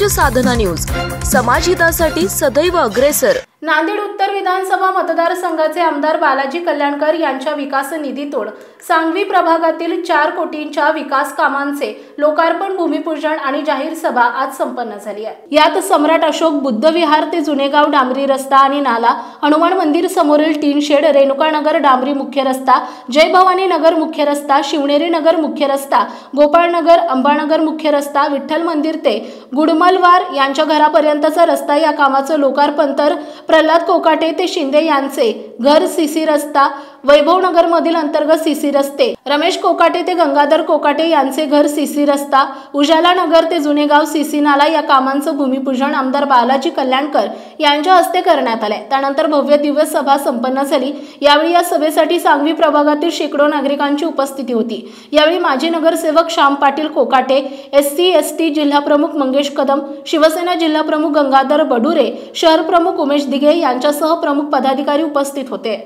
साधना news, समाजहितासाठी सदैव अग्रेसर। नांदेड उत्तर विधानसभा मतदारसंघाचे आमदार बालाजी कल्याणकर यांच्या विकास निधीतून सांगवी प्रभागातील 4 कोटींच्या विकास कामांचे लोकार्पण, भूमिपूजन आणि जाहीर सभा आज संपन्न झाली आहे। यात सम्राट अशोक बुद्ध विहार ते जुनेगाव डांबरी रस्ता आणि नाला, हनुमान मंदिर समोरील टीन शेड, रेणुका नगर डांबरी मुख्य रस्ता, जय भवानी नगर मुख्य रस्ता, शिवनेरी नगर मुख्य रस्ता, गोपाळ नगर, अंबानगर मुख्य रस्ता, विठ्ठल मंदिर ते गुडमलवार यांच्या घरापर्यंतचा रस्ता या कामाचं लोकार्पण तर प्रल्हाद कोकाटे ते शिंदे यांचे घर सीसी रस्ता, वैभव नगर मधील अंतर्गत सीसी रस्ते, रमेश कोकाटे ते गंगाधर कोकाटे यांचे घर सीसी रस्ता, उजाला नगर ते जुनेगाव सीसी नाला या कामांचं भूमिपूजन आमदार बालाजी कल्याणकर यांच्या हस्ते करण्यात आले। त्यानंतर भव्य दिवस सभा संपन्न झाली। यावेळी या सभेसाठी सांगवी प्रभागातील शेकडो नागरिकांची उपस्थिती होती। यावेळी माजी नगरसेवक श्याम पाटील कोकाटे, SC ST जिल्हा प्रमुख मंगेश कदम, शिवसेना जिल्हा प्रमुख गंगाधर बडुरे, शहर प्रमुख उमेश दिघे यांच्यासह प्रमुख पदाधिकारी उपस्थित होते।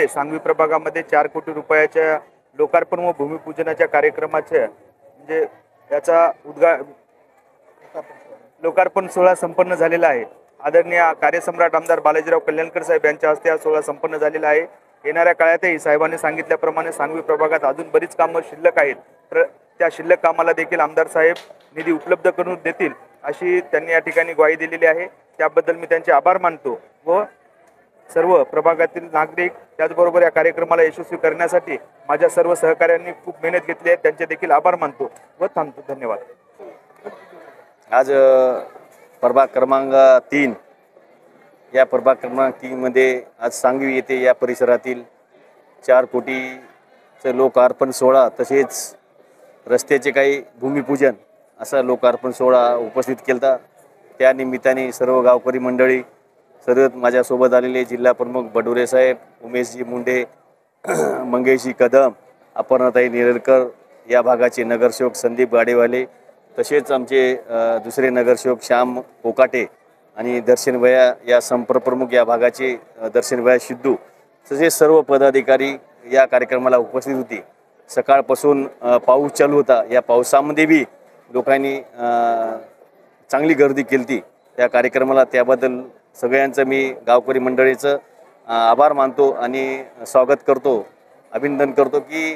सांगवी प्रभागामध्ये 4 कोटी रुपयाच्या लोकार्पण व भूमिपूजनाच्या कार्यक्रमाचे म्हणजे याचा लोकार्पण सोहळा संपन्न झालेला आहे। आदरणीय कार्यसम्राट आमदार बालाजीराव कल्याणकर साहेब यांच्या हस्ते हा सोहळा संपन्न झालेला आहे। येणाऱ्या काळातही साहेबांनी सांगितल्याप्रमाणे सांगवी प्रभागात अजून बरीच कामं शिल्लक आहेत, तर त्या शिल्लक कामाला देखील आमदार साहेब निधी उपलब्ध करून देतील अशी त्यांनी या ठिकाणी ग्वाही दिलेली आहे। त्याबद्दल मी त्यांचे आभार मानतो व सर्व प्रभागातील नागरिक त्याचबरोबर या कार्यक्रमाला यशस्वी करण्यासाठी माझ्या सर्व सहकाऱ्यांनी खूप मेहनत घेतली आहे, त्यांचे देखील आभार मानतो व थांबतो। धन्यवाद। आज प्रभाग क्रमांक 3 या प्रभाग क्रमांक 3 मध्ये आज सांगवी येथे या परिसरातील 4 कोटीचे लोकार्पण सोहळा तसेच रस्त्याचे काही भूमिपूजन असा लोकार्पण सोहळा उपस्थित केला। त्या निमित्ताने सर्व गावकरी मंडळी, सर्व माझ्यासोबत आलेले जिल्हा प्रमुख बडुरे साहेब, उमेशजी मुंडे, मंगेशजी कदम, अपर्णाताई निरलकर, या भागाचे नगरसेवक संदीप गाडेवाले, तसेच आमचे दुसरे नगरसेवक श्याम कोकाटे आणि दर्शन भैया या संपर्क प्रमुख या भागाचे दर्शन भैया सिद्धू, तसेच सर्व पदाधिकारी या कार्यक्रमाला उपस्थित होते। सकाळपासून पाऊस चालू होता, या पावसामध्ये बी लोकांनी चांगली गर्दी केली त्या कार्यक्रमाला। त्याबद्दल सगळ्यांचं मी गावकरी मंडळीचं आभार मानतो आणि स्वागत करतो, अभिनंदन करतो की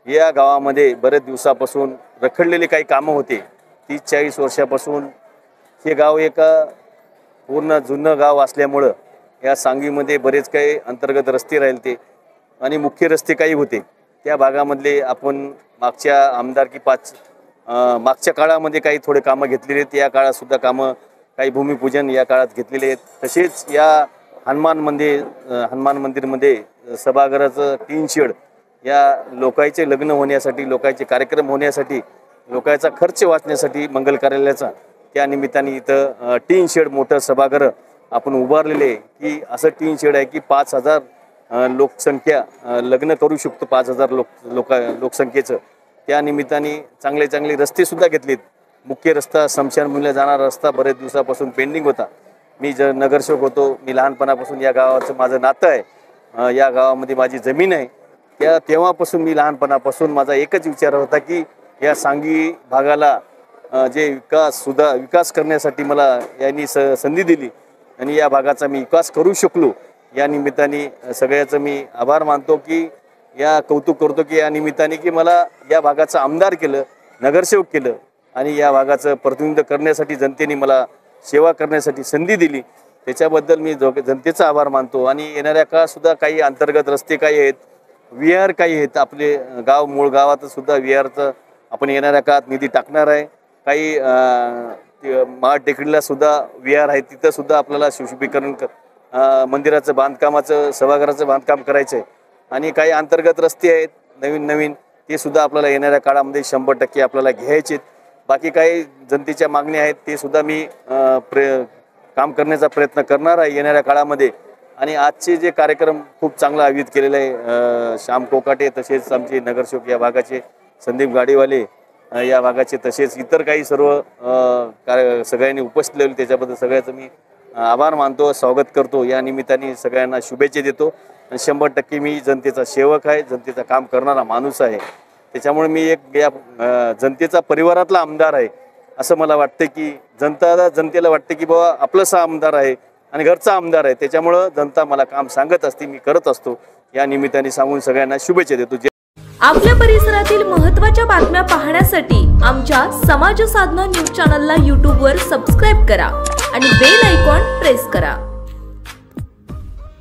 या गावामध्ये बरेच दिवसापासून रखडलेले काही कामं होते। 30-40 वर्षापासून हे गाव एक पूर्ण जुनं गाव असल्यामुळं या सांगवीमध्ये बरेच काही अंतर्गत रस्ते राहिले आणि मुख्य रस्ते काही होते। त्या भागामधले आपण मागच्या आमदारकी मागच्या काळामध्ये काही थोडे कामं घेतलेले आहेत, या काळातसुद्धा कामं काही भूमिपूजन या काळात घेतलेले आहेत। तसेच या हनुमान मंदिरमध्ये सभागृहाचं टीन शेड या लोकांचे लग्न होण्यासाठी, लोकांचे कार्यक्रम होण्यासाठी, लोकांचा खर्च वाचण्यासाठी मंगल कार्यालयाचा त्या निमित्ताने इथं टीन शेड मोठं सभागृह आपण उभारलेले आहे की असं टीन शेड आहे की 5000 लोकसंख्या लग्न करू शकतो। 5000 लोकसंख्येचं त्या निमित्ताने चांगले रस्तेसुद्धा घेतलेत। मुख्य रस्ता शमशानभूमीला जाणारा रस्ता बरेच दिवसापासून पेंडिंग होता। मी नगरसेवक होतो, मी लहानपणापासून या गावाचं माझं नातं आहे, या गावामध्ये माझी जमीन आहे। तेव्हापासून मी लहानपणापासून माझा एकच विचार होता की या सांगवी भागाला जे विकास करण्यासाठी मला यांनी संधी दिली आणि या भागाचा मी विकास करू शकलो। या निमित्ताने सगळ्याचं मी आभार मानतो की या कौतुक करतो की या निमित्ताने की मला या भागाचं आमदार केलं, नगरसेवक केलं आणि या भागाचं प्रतिनिधित्व करण्यासाठी जनतेने मला सेवा करण्यासाठी संधी दिली। त्याच्याबद्दल मी जनतेचा आभार मानतो। आणि येणाऱ्या काळातसुद्धा काही अंतर्गत रस्ते काही आहेत, विहार काही आहेत, आपले मूळ गावात सुद्धा विहारचं आपण येणाऱ्या काळात निधी टाकणार आहे। काही महाटेकडीला सुद्धा विहार आहे, तिथं सुद्धा आपल्याला सुशोभीकरण मंदिराचं बांधकामाचं, सभागृहाचं बांधकाम करायचं आहे। आणि काही अंतर्गत रस्ते आहेत नवीन ते सुद्धा आपल्याला येणाऱ्या काळामध्ये 100% आपल्याला घ्यायचे। बाकी काही जनतेच्या मागण्या आहेत ते सुद्धा मी काम करण्याचा प्रयत्न करणार आहे येणाऱ्या काळामध्ये। आणि आजचे जे कार्यक्रम खूप चांगला आयोजित केलेला आहे, श्याम कोकाटे तसेच आमचे नगरसेवक या भागाचे संदीप गाडेवाले या भागाचे, तसेच इतर काही सर्व सगळ्यांनी उपस्थित राहिले, त्याच्याबद्दल सगळ्याचं मी आभार मानतो, स्वागत करतो। या निमित्ताने सगळ्यांना शुभेच्छा देतो आणि 100% मी जनतेचा सेवक आहे, जनतेचं काम करणारा माणूस आहे। त्याच्यामुळे मी एक या जनतेचा परिवारातला आमदार आहे असं मला वाटतं की जनतेला वाटतं की बाबा आपलाच आमदार आहे आणि घरचा आमदार आहे, त्याच्यामुळं जनता मला काम सांगत असते, मी करत असतो. या निमित्ताने सांगून सगळ्यांना शुभेच्छा देतो. आपल्या परिसरातील महत्त्वाच्या बातम्या पाहण्यासाठी आमच्या समाज साधना न्यूज चॅनलला यूट्यूबवर सबस्क्राईब करा आणि बेल आयकॉन प्रेस करा.